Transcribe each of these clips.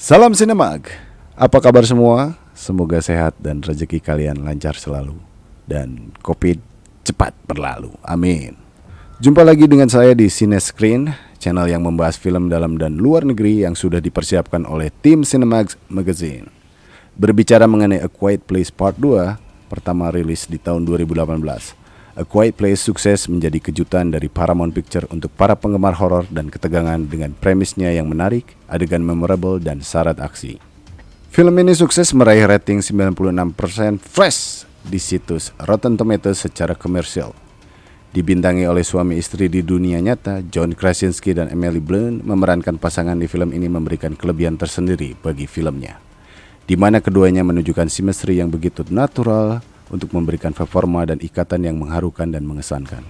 Salam Sinemag. Apa kabar semua? Semoga sehat dan rezeki kalian lancar selalu dan Covid cepat berlalu. Amin. Jumpa lagi dengan saya di Cinescreen, channel yang membahas film dalam dan luar negeri yang sudah dipersiapkan oleh tim Cinemax Magazine. Berbicara mengenai A Quiet Place Part 2, pertama rilis di tahun 2018. A Quiet Place sukses menjadi kejutan dari Paramount Picture untuk para penggemar horor dan ketegangan dengan premisnya yang menarik, adegan memorable, dan syarat aksi. Film ini sukses meraih rating 96% fresh di situs Rotten Tomatoes secara komersial. Dibintangi oleh suami istri di dunia nyata, John Krasinski dan Emily Blunt memerankan pasangan di film ini memberikan kelebihan tersendiri bagi filmnya, di mana keduanya menunjukkan chemistry yang begitu natural untuk memberikan performa dan ikatan yang mengharukan dan mengesankan.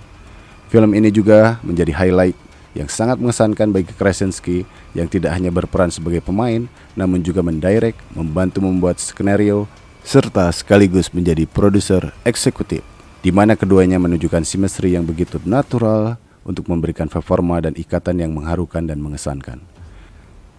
Film ini juga menjadi highlight yang sangat mengesankan bagi Krasinski yang tidak hanya berperan sebagai pemain, namun juga mendirect, membantu membuat skenario, serta sekaligus menjadi produser eksekutif, di mana keduanya menunjukkan chemistry yang begitu natural untuk memberikan performa dan ikatan yang mengharukan dan mengesankan.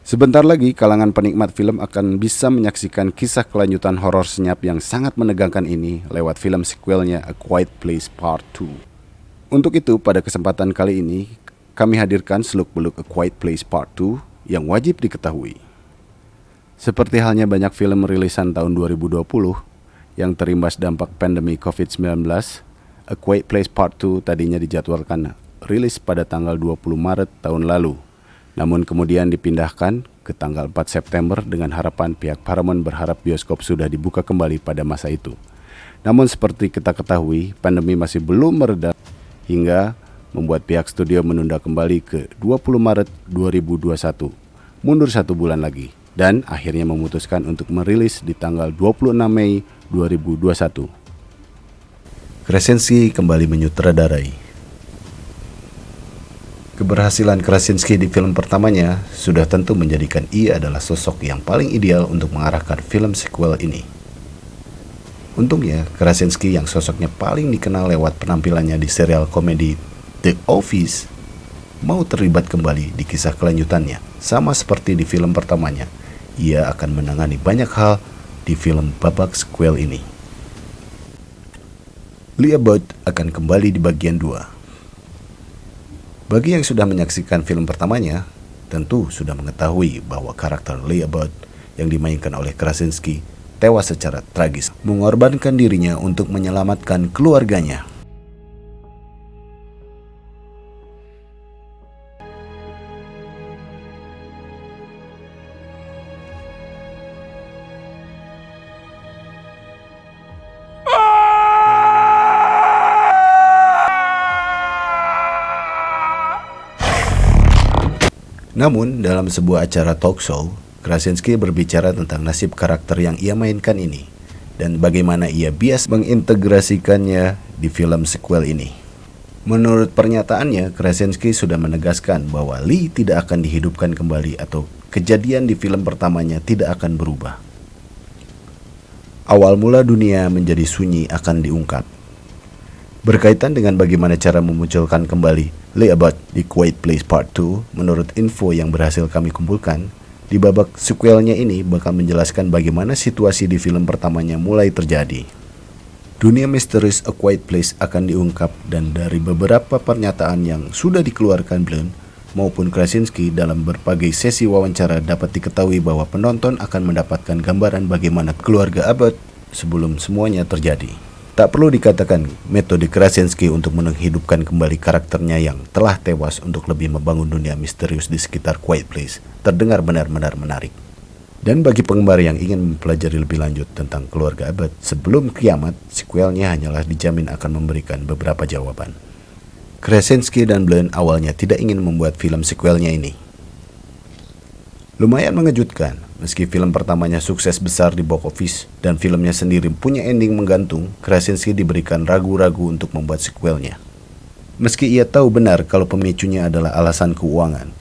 Sebentar lagi, kalangan penikmat film akan bisa menyaksikan kisah kelanjutan horor senyap yang sangat menegangkan ini lewat film sequelnya A Quiet Place Part 2. Untuk itu, pada kesempatan kali ini, kami hadirkan seluk-beluk A Quiet Place Part 2 yang wajib diketahui. Seperti halnya banyak film rilisan tahun 2020 yang terimbas dampak pandemi COVID-19, A Quiet Place Part 2 tadinya dijadwalkan rilis pada tanggal 20 Maret tahun lalu. Namun kemudian dipindahkan ke tanggal 4 September dengan harapan pihak Paramount berharap bioskop sudah dibuka kembali pada masa itu. Namun seperti kita ketahui, pandemi masih belum mereda hingga membuat pihak studio menunda kembali ke 20 Maret 2021, mundur 1 bulan lagi, dan akhirnya memutuskan untuk merilis di tanggal 26 Mei 2021. Krasinski kembali menyutradarai. Keberhasilan Krasinski di film pertamanya sudah tentu menjadikan ia adalah sosok yang paling ideal untuk mengarahkan film sequel ini. Untungnya, Krasinski yang sosoknya paling dikenal lewat penampilannya di serial komedi The Office mau terlibat kembali di kisah kelanjutannya. Sama seperti di film pertamanya, ia akan menangani banyak hal di film babak sequel ini. Lee Abbott akan kembali di bagian 2. Bagi yang sudah menyaksikan film pertamanya, tentu sudah mengetahui bahwa karakter Lee Abbott yang dimainkan oleh Krasinski tewas secara tragis, mengorbankan dirinya untuk menyelamatkan keluarganya. Namun, dalam sebuah acara talk show, Krasinski berbicara tentang nasib karakter yang ia mainkan ini dan bagaimana ia bias mengintegrasikannya di film sequel ini. Menurut pernyataannya, Krasinski sudah menegaskan bahwa Lee tidak akan dihidupkan kembali atau kejadian di film pertamanya tidak akan berubah. Awal mula dunia menjadi sunyi akan diungkap. Berkaitan dengan bagaimana cara memunculkan kembali Lee Abbott di Quiet Place Part 2, menurut info yang berhasil kami kumpulkan, di babak sequelnya ini bakal menjelaskan bagaimana situasi di film pertamanya mulai terjadi. Dunia misterius A Quiet Place akan diungkap dan dari beberapa pernyataan yang sudah dikeluarkan Blunt maupun Krasinski dalam berbagai sesi wawancara dapat diketahui bahwa penonton akan mendapatkan gambaran bagaimana keluarga Abbott sebelum semuanya terjadi. Tak perlu dikatakan metode Krasinski untuk menghidupkan kembali karakternya yang telah tewas untuk lebih membangun dunia misterius di sekitar Quiet Place terdengar benar-benar menarik. Dan bagi penggemar yang ingin mempelajari lebih lanjut tentang keluarga Abbott sebelum kiamat, sequelnya hanyalah dijamin akan memberikan beberapa jawaban. Krasinski dan Blunt awalnya tidak ingin membuat film sequelnya ini. Lumayan mengejutkan, meski film pertamanya sukses besar di box office dan filmnya sendiri punya ending menggantung, Krasinski diberikan ragu-ragu untuk membuat sequelnya. Meski ia tahu benar kalau pemicunya adalah alasan keuangan,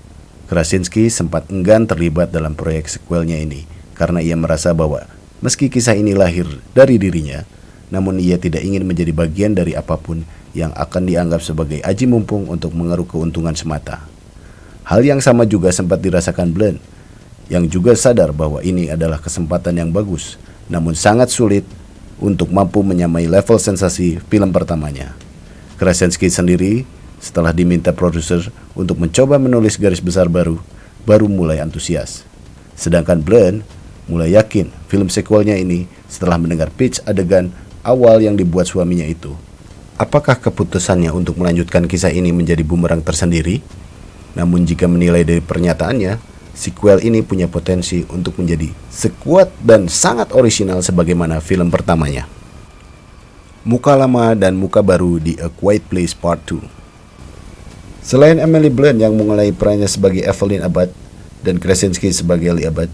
Krasinski sempat enggan terlibat dalam proyek sequelnya ini karena ia merasa bahwa meski kisah ini lahir dari dirinya, namun ia tidak ingin menjadi bagian dari apapun yang akan dianggap sebagai aji mumpung untuk mengeruk keuntungan semata. Hal yang sama juga sempat dirasakan Blunt, yang juga sadar bahwa ini adalah kesempatan yang bagus, namun sangat sulit untuk mampu menyamai level sensasi film pertamanya. Krasinski sendiri setelah diminta produser untuk mencoba menulis garis besar baru mulai antusias. Sedangkan Byrne mulai yakin film sequelnya ini setelah mendengar pitch adegan awal yang dibuat suaminya itu. Apakah keputusannya untuk melanjutkan kisah ini menjadi bumerang tersendiri? Namun jika menilai dari pernyataannya, sequel ini punya potensi untuk menjadi sekuat dan sangat orisinal sebagaimana film pertamanya. Muka lama dan muka baru di A Quiet Place Part 2. Selain Emily Blunt yang mulai perannya sebagai Evelyn Abbott dan Krasinski sebagai Lee Abbott,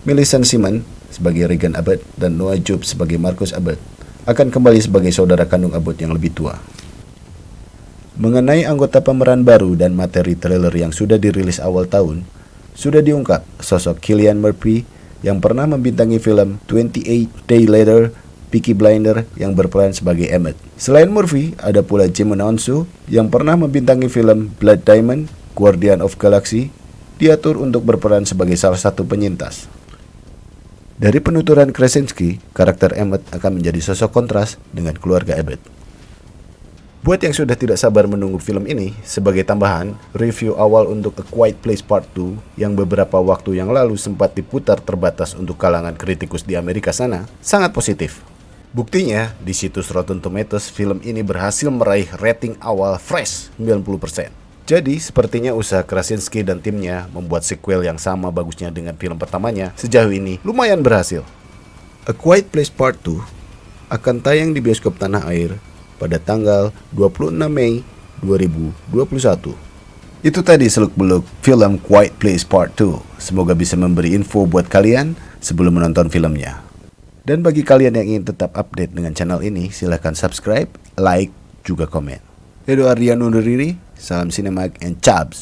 Millicent Simon sebagai Regan Abbott dan Noah Jupe sebagai Marcus Abbott akan kembali sebagai saudara kandung Abbott yang lebih tua. Mengenai anggota pemeran baru dan materi trailer yang sudah dirilis awal tahun, sudah diungkap sosok Cillian Murphy yang pernah membintangi film 28 Days Later, Peaky Blinders yang berperan sebagai Emmett. Selain Murphy, ada pula Jimon Hounsou yang pernah membintangi film Blood Diamond, Guardian of Galaxy, diatur untuk berperan sebagai salah satu penyintas. Dari penuturan Krasinski, karakter Emmett akan menjadi sosok kontras dengan keluarga Abbott. Buat yang sudah tidak sabar menunggu film ini, sebagai tambahan, review awal untuk A Quiet Place Part 2 yang beberapa waktu yang lalu sempat diputar terbatas untuk kalangan kritikus di Amerika sana, sangat positif. Buktinya, di situs Rotten Tomatoes, film ini berhasil meraih rating awal fresh 90%. Jadi, sepertinya usaha Krasinski dan timnya membuat sequel yang sama bagusnya dengan film pertamanya sejauh ini lumayan berhasil. A Quiet Place Part 2 akan tayang di bioskop tanah air pada tanggal 26 Mei 2021. Itu tadi seluk-beluk film Quiet Place Part 2. Semoga bisa memberi info buat kalian sebelum menonton filmnya. Dan bagi kalian yang ingin tetap update dengan channel ini, silahkan subscribe, like, juga komen. Edo Ardian undur diri, salam Cinemak and Chabs.